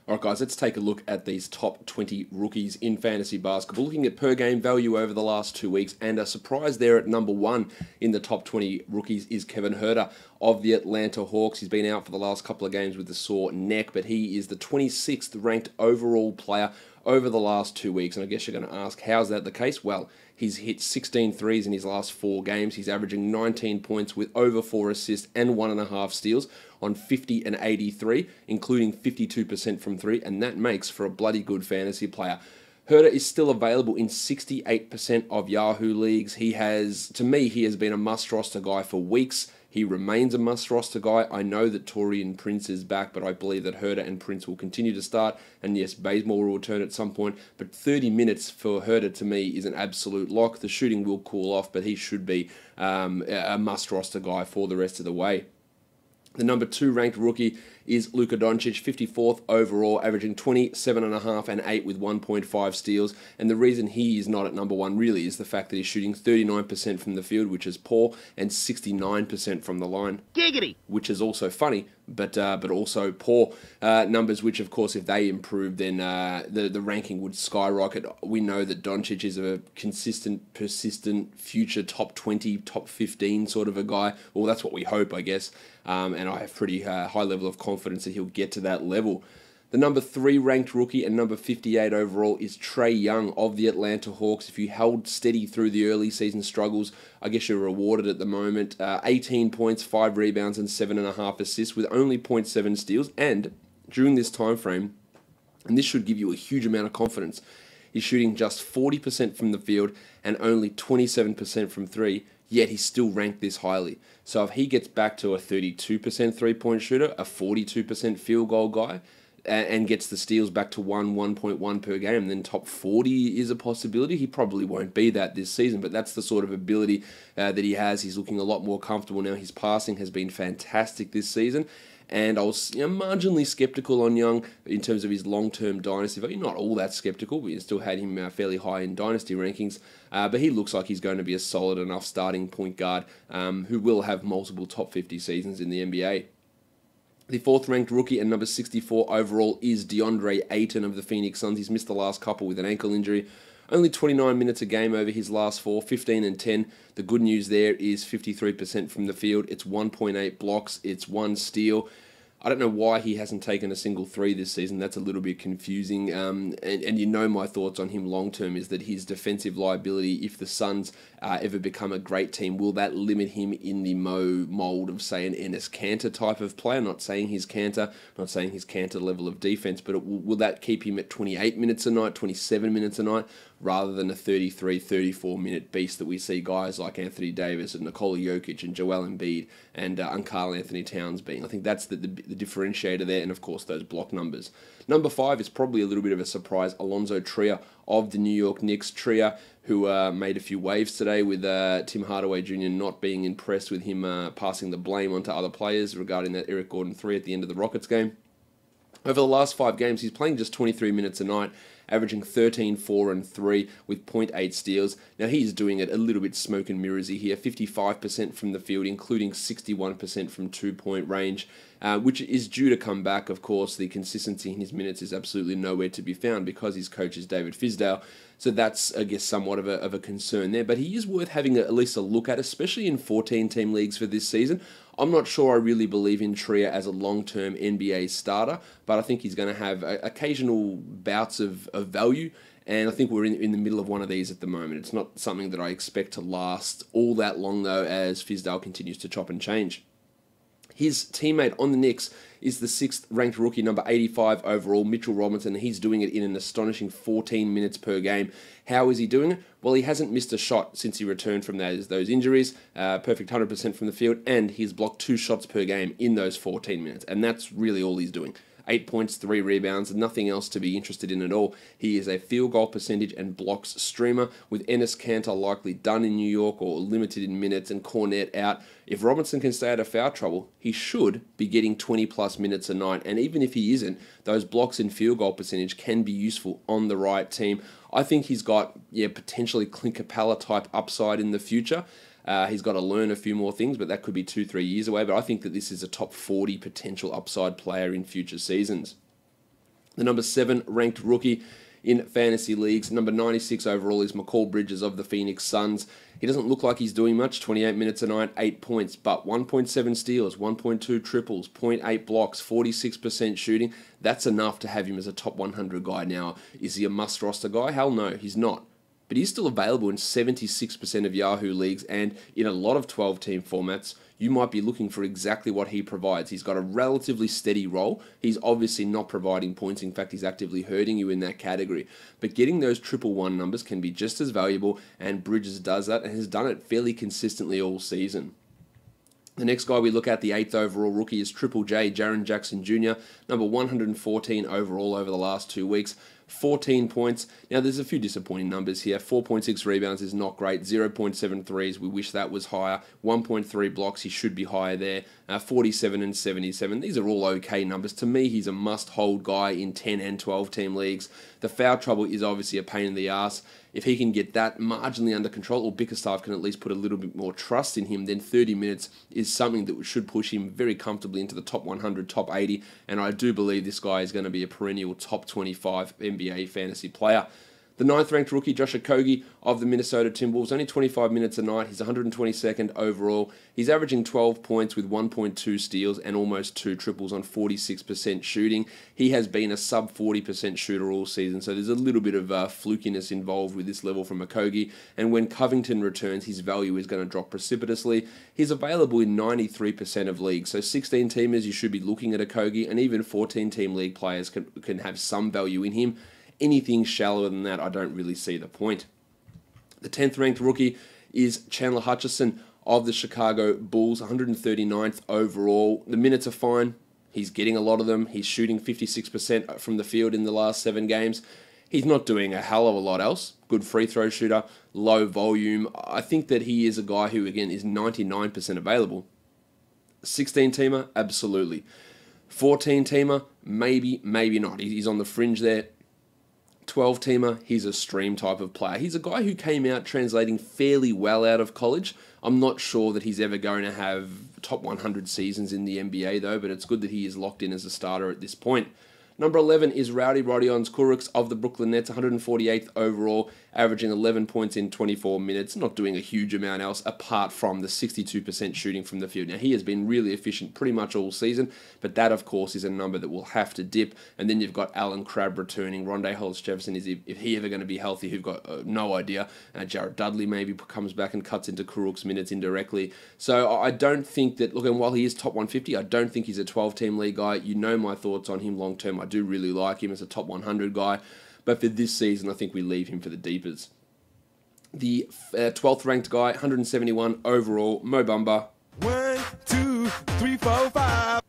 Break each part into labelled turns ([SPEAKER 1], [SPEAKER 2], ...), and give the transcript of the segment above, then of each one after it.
[SPEAKER 1] Alright guys, let's take a look at these top 20 rookies in fantasy basketball. Looking at per game value over the last 2 weeks, and a surprise there at number 1 in the top 20 rookies is Kevin Huerter of the Atlanta Hawks. He's been out for the last couple of games with a sore neck, but he is the 26th ranked overall player over the last 2 weeks. And I guess you're going to ask, how's that the case? Well, he's hit 16 threes in his last 4 games. He's averaging 19 points with over 4 assists and 1.5 steals on 50 and 83, including 52% from 3, and that makes for a bloody good fantasy player. Huerter is still available in 68% of Yahoo leagues. To me, he has been a must-roster guy for weeks. He remains a must-roster guy. I know that Taurean Prince is back, but I believe that Huerter and Prince will continue to start. And yes, Bazemore will return at some point. But 30 minutes for Huerter, to me, is an absolute lock. The shooting will cool off, but he should be a must-roster guy for the rest of the way. The number 2 ranked rookie is Luka Doncic, 54th overall, averaging 27.5 and 8 with 1.5 steals. And the reason he is not at number 1 really is the fact that he's shooting 39% from the field, which is poor, and 69% from the line.
[SPEAKER 2] Giggity!
[SPEAKER 1] Which is also funny, but also poor numbers, which of course if they improve, then the ranking would skyrocket. We know that Doncic is a consistent, persistent, future top 20, top 15 sort of a guy. Well, that's what we hope, I guess. And I have pretty high level of confidence that he'll get to that level. The number 3 ranked rookie and number 58 overall is Trae Young of the Atlanta Hawks. If you held steady through the early season struggles, I guess you're rewarded at the moment. 18 points, 5 rebounds, and 7.5 assists with only 0.7 steals. And during this time frame, and this should give you a huge amount of confidence, he's shooting just 40% from the field and only 27% from 3. Yet he's still ranked this highly. So if he gets back to a 32% three-point shooter, a 42% field goal guy, and gets the steals back to 1.1 per game, then top 40 is a possibility. He probably won't be that this season, but that's the sort of ability that he has. He's looking a lot more comfortable now. His passing has been fantastic this season. And I was marginally skeptical on Young in terms of his long-term dynasty value. Not all that skeptical. We still had him fairly high in dynasty rankings. But he looks like he's going to be a solid enough starting point guard who will have multiple top 50 seasons in the NBA. The 4th ranked rookie and number 64 overall is DeAndre Ayton of the Phoenix Suns. He's missed the last couple with an ankle injury. Only 29 minutes a game over his last 4, 15 and 10. The good news there is 53% from the field. It's 1.8 blocks. It's 1 steal. I don't know why he hasn't taken a single 3 this season. That's a little bit confusing. And you know my thoughts on him long term is that his defensive liability, if the Suns ever become a great team, will that limit him in the mold of, say, an Enes Kanter type of player? Not saying he's Kanter, not saying his Kanter level of defense, but will that keep him at 28 minutes a night, 27 minutes a night, rather than a 33, 34-minute beast that we see guys like Anthony Davis and Nikola Jokic and Joel Embiid and Karl Anthony Towns being? I think that's the differentiator there, and of course those block numbers. Number 5 is probably a little bit of a surprise, Alonzo Trier of the New York Knicks. Trier, who made a few waves today with Tim Hardaway Jr. not being impressed with him passing the blame onto other players regarding that Eric Gordon 3 at the end of the Rockets game. Over the last 5 games, he's playing just 23 minutes a night, averaging 13, 4, and 3 with 0.8 steals. Now, he's doing it a little bit smoke and mirrorsy here, 55% from the field, including 61% from 2-point range, which is due to come back. Of course, the consistency in his minutes is absolutely nowhere to be found because his coach is David Fizdale. So that's, I guess, somewhat of a concern there. But he is worth having at least a look at, especially in 14-team leagues for this season. I'm not sure I really believe in Trier as a long-term NBA starter, but I think he's going to have occasional bouts of value, and I think we're in the middle of one of these at the moment. It's not something that I expect to last all that long, though, as Fizdale continues to chop and change. His teammate on the Knicks is the 6th ranked rookie, number 85 overall, Mitchell Robinson. He's doing it in an astonishing 14 minutes per game. How is he doing it? Well, he hasn't missed a shot since he returned from those injuries. Perfect 100% from the field, and he's blocked 2 shots per game in those 14 minutes, and that's really all he's doing. 8 points, 3 rebounds, nothing else to be interested in at all. He is a field goal percentage and blocks streamer, with Enes Kanter likely done in New York or limited in minutes and Cornette out. If Robinson can stay out of foul trouble, he should be getting 20-plus minutes a night, and even if he isn't, those blocks and field goal percentage can be useful on the right team. I think he's got, potentially Clint Capella type upside in the future. He's got to learn a few more things, but that could be 2-3 years away. But I think that this is a top 40 potential upside player in future seasons. The number 7 ranked rookie in fantasy leagues, number 96 overall, is McCall Bridges of the Phoenix Suns. He doesn't look like he's doing much, 28 minutes a night, 8 points, but 1.7 steals, 1.2 triples, 0.8 blocks, 46% shooting. That's enough to have him as a top 100 guy. Now, is he a must-roster guy? Hell no, he's not. But he's still available in 76% of Yahoo leagues, and in a lot of 12-team formats, you might be looking for exactly what he provides. He's got a relatively steady role. He's obviously not providing points. In fact, he's actively hurting you in that category. But getting those 111 numbers can be just as valuable, and Bridges does that and has done it fairly consistently all season. The next guy we look at, the 8th overall rookie, is Triple J, Jaren Jackson Jr., number 114 overall over the last 2 weeks. 14 points. Now, there's a few disappointing numbers here. 4.6 rebounds is not great. 0.7 threes, we wish that was higher. 1.3 blocks, he should be higher there. 47 and 77. These are all okay numbers. To me, he's a must-hold guy in 10 and 12-team leagues. The foul trouble is obviously a pain in the ass. If he can get that marginally under control, or Bickerstaff can at least put a little bit more trust in him, then 30 minutes is something that should push him very comfortably into the top 100, top 80, and I do believe this guy is going to be a perennial top 25 NBA fantasy player. The 9th ranked rookie, Josh Okogie of the Minnesota Timberwolves, only 25 minutes a night. He's 122nd overall. He's averaging 12 points with 1.2 steals and almost 2 triples on 46% shooting. He has been a sub 40% shooter all season, so there's a little bit of flukiness involved with this level from Okogie. And when Covington returns, his value is going to drop precipitously. He's available in 93% of leagues, so 16-teamers, you should be looking at Okogie, and even 14-team league players can have some value in him. Anything shallower than that, I don't really see the point. The 10th ranked rookie is Chandler Hutchison of the Chicago Bulls, 139th overall. The minutes are fine. He's getting a lot of them. He's shooting 56% from the field in the last 7 games. He's not doing a hell of a lot else. Good free throw shooter, low volume. I think that he is a guy who, again, is 99% available. 16-teamer, absolutely. 14-teamer, maybe, maybe not. He's on the fringe there. 12-teamer, he's a stream type of player. He's a guy who came out translating fairly well out of college. I'm not sure that he's ever going to have top 100 seasons in the NBA, though, but it's good that he is locked in as a starter at this point. Number 11 is Rowdy Rodions Kurucs of the Brooklyn Nets, 148th overall, averaging 11 points in 24 minutes, not doing a huge amount else apart from the 62% shooting from the field. Now, he has been really efficient pretty much all season, but that, of course, is a number that will have to dip. And then you've got Alan Crabb returning. Rondé Hollis-Jefferson, is if he ever going to be healthy, who've got no idea. Jarrett Dudley maybe comes back and cuts into Kurucs' minutes indirectly. So I don't think that, look, and while he is top 150, I don't think he's a 12-team league guy. You know my thoughts on him long term. I do really like him as a top 100 guy. But for this season, I think we leave him for the deepers. The 12th ranked guy, 171 overall, Mo Bamba.
[SPEAKER 2] 1, 2, 3, 4, 5.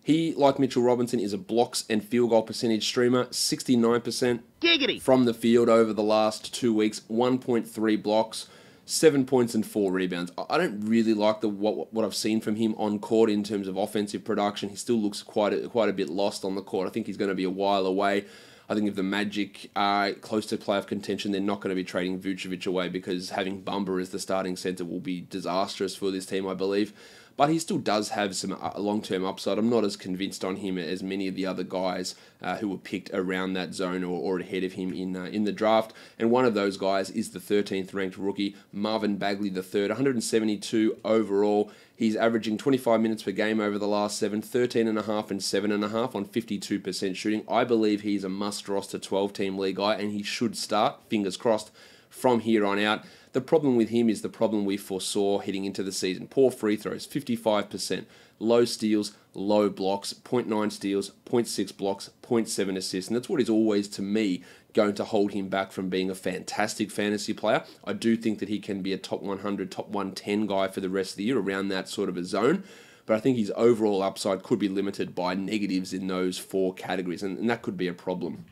[SPEAKER 1] He, like Mitchell Robinson, is a blocks and field goal percentage streamer, 69%
[SPEAKER 3] Giggity.
[SPEAKER 1] from the field over the last 2 weeks, 1.3 blocks, 7 points and 4 rebounds. I don't really like what I've seen from him on court in terms of offensive production. He still looks quite a bit lost on the court. I think he's going to be a while away. I think if the Magic are close to playoff contention, they're not going to be trading Vucevic away, because having Bamba as the starting center will be disastrous for this team, I believe. But he still does have some long-term upside. I'm not as convinced on him as many of the other guys who were picked around that zone or ahead of him in the draft. And one of those guys is the 13th ranked rookie, Marvin Bagley III, 172 overall. He's averaging 25 minutes per game over the last 7, 13.5 and 7.5 on 52% shooting. I believe he's a must-roster 12-team league guy, and he should start, fingers crossed, from here on out. The problem with him is the problem we foresaw heading into the season. Poor free throws, 55%. Low steals, low blocks, 0.9 steals, 0.6 blocks, 0.7 assists. And that's what is always, to me, going to hold him back from being a fantastic fantasy player. I do think that he can be a top 100, top 110 guy for the rest of the year, around that sort of a zone. But I think his overall upside could be limited by negatives in those 4 categories, and that could be a problem.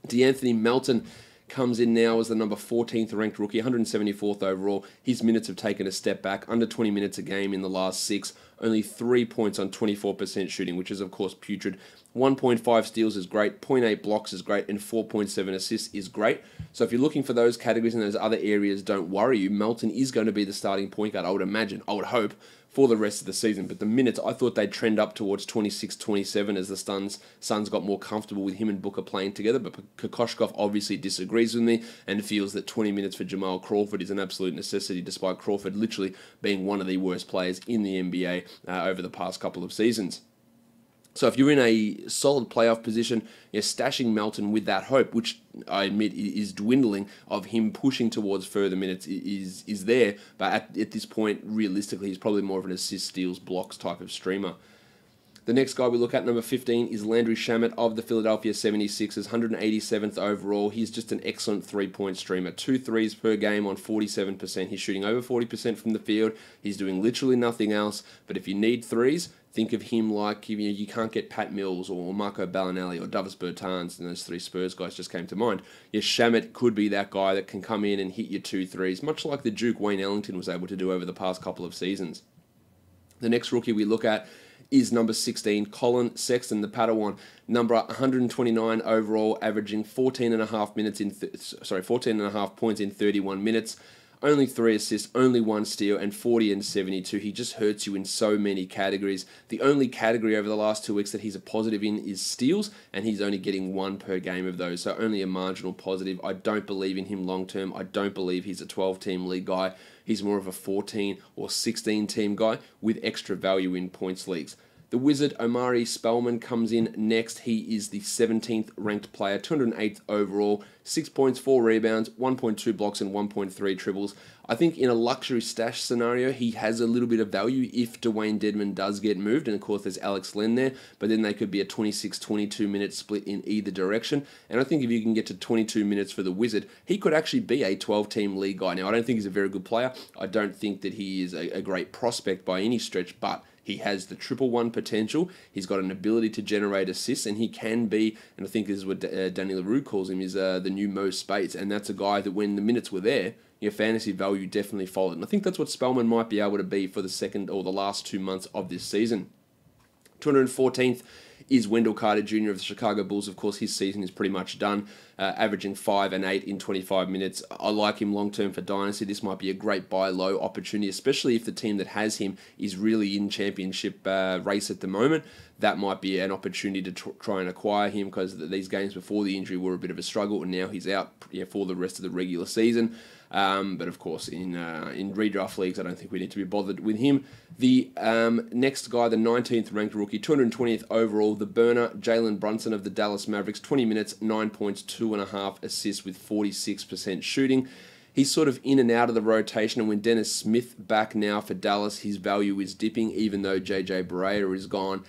[SPEAKER 1] DeAnthony Melton comes in now as the number 14th ranked rookie, 174th overall. His minutes have taken a step back, under 20 minutes a game in the last 6, only 3 points on 24% shooting, which is of course putrid. 1.5 steals is great, 0.8 blocks is great, and 4.7 assists is great. So if you're looking for those categories and those other areas don't worry you, Melton is going to be the starting point guard, I would imagine, I would hope, for the rest of the season. But the minutes, I thought they'd trend up towards 26, 27 as the Suns got more comfortable with him and Booker playing together. But Kokoshkov obviously disagrees with me and feels that 20 minutes for Jamal Crawford is an absolute necessity, despite Crawford literally being one of the worst players in the NBA over the past couple of seasons. So if you're in a solid playoff position, you're stashing Melton with that hope, which I admit is dwindling, of him pushing towards further minutes is there. But at this point, realistically, he's probably more of an assist, steals, blocks type of streamer. The next guy we look at, number 15, is Landry Shamet of the Philadelphia 76ers, 187th overall. He's just an excellent three-point streamer. 2 threes per game on 47%. He's shooting over 40% from the field. He's doing literally nothing else. But if you need threes, think of him like, you can't get Pat Mills or Marco Bellinelli or Davis Bertans, and those 3 Spurs guys just came to mind. Yes, Shamet could be that guy that can come in and hit your 2 threes, much like the Duke Wayne Ellington was able to do over the past couple of seasons. The next rookie we look at is number 16, Colin Sexton, the Padawan, number 129 overall, averaging 14.5 points in 31 minutes. Only 3 assists, only 1 steal, and 40 and 72. He just hurts you in so many categories. The only category over the last 2 weeks that he's a positive in is steals, and he's only getting 1 per game of those, so only a marginal positive. I don't believe in him long term. I don't believe he's a 12-team league guy. He's more of a 14 or 16-team guy with extra value in points leagues. The Wizard, Omari Spellman, comes in next. He is the 17th ranked player, 208th overall, 6 points, 4 rebounds, 1.2 blocks, and 1.3 triples. I think in a luxury stash scenario, he has a little bit of value if Dwayne Dedmon does get moved. And of course, there's Alex Len there, but then they could be a 26-22 minute split in either direction. And I think if you can get to 22 minutes for the Wizard, he could actually be a 12-team league guy. Now, I don't think he's a very good player. I don't think that he is a great prospect by any stretch, but he has the 111 potential. He's got an ability to generate assists, and he can be, and I think this is what Danny LaRue calls him, is the new Mo Spates. And that's a guy that when the minutes were there, your fantasy value definitely followed. And I think that's what Spellman might be able to be for the second or the last 2 months of this season. 214th is Wendell Carter Jr. of the Chicago Bulls. Of course, his season is pretty much done, averaging 5 and 8 in 25 minutes. I like him long-term for Dynasty. This might be a great buy-low opportunity, especially if the team that has him is really in championship race at the moment. That might be an opportunity to try and acquire him, because these games before the injury were a bit of a struggle, and now he's out for the rest of the regular season. But of course, in redraft leagues, I don't think we need to be bothered with him. The next guy, the 19th ranked rookie, 220th overall, the burner, Jalen Brunson of the Dallas Mavericks, 20 minutes, 9 points, 2.5 assists with 46% shooting. He's sort of in and out of the rotation, and when Dennis Smith back now for Dallas, his value is dipping, even though JJ Barea is gone.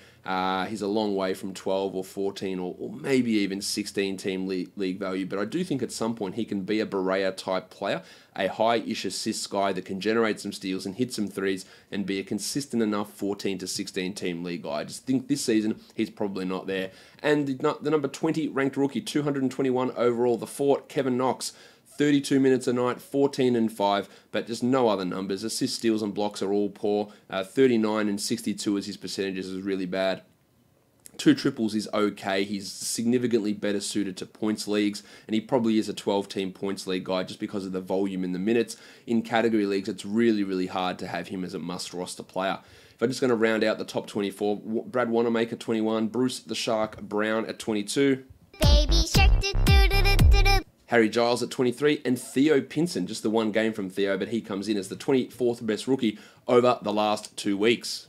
[SPEAKER 1] He's a long way from 12 or 14 or maybe even 16-team league value, but I do think at some point he can be a Barea-type player, a high-ish assist guy that can generate some steals and hit some threes and be a consistent enough 14 to 16-team league guy. I just think this season he's probably not there. And the number 20 ranked rookie, 221 overall, the Fort, Kevin Knox, 32 minutes a night, 14 and 5, but just no other numbers. Assists, steals, and blocks are all poor. 39 and 62 as his percentages is really bad. 2 triples is okay. He's significantly better suited to points leagues, and he probably is a 12-team points league guy just because of the volume in the minutes. In category leagues, it's really, really hard to have him as a must-roster player. If I'm just going to round out the top 24, Brad Wanamaker, 21, Bruce the Shark Brown at 22. Baby Shark, do-do-do-do-do. Harry Giles at 23, and Theo Pinson, just the one game from Theo, but he comes in as the 24th best rookie over the last 2 weeks.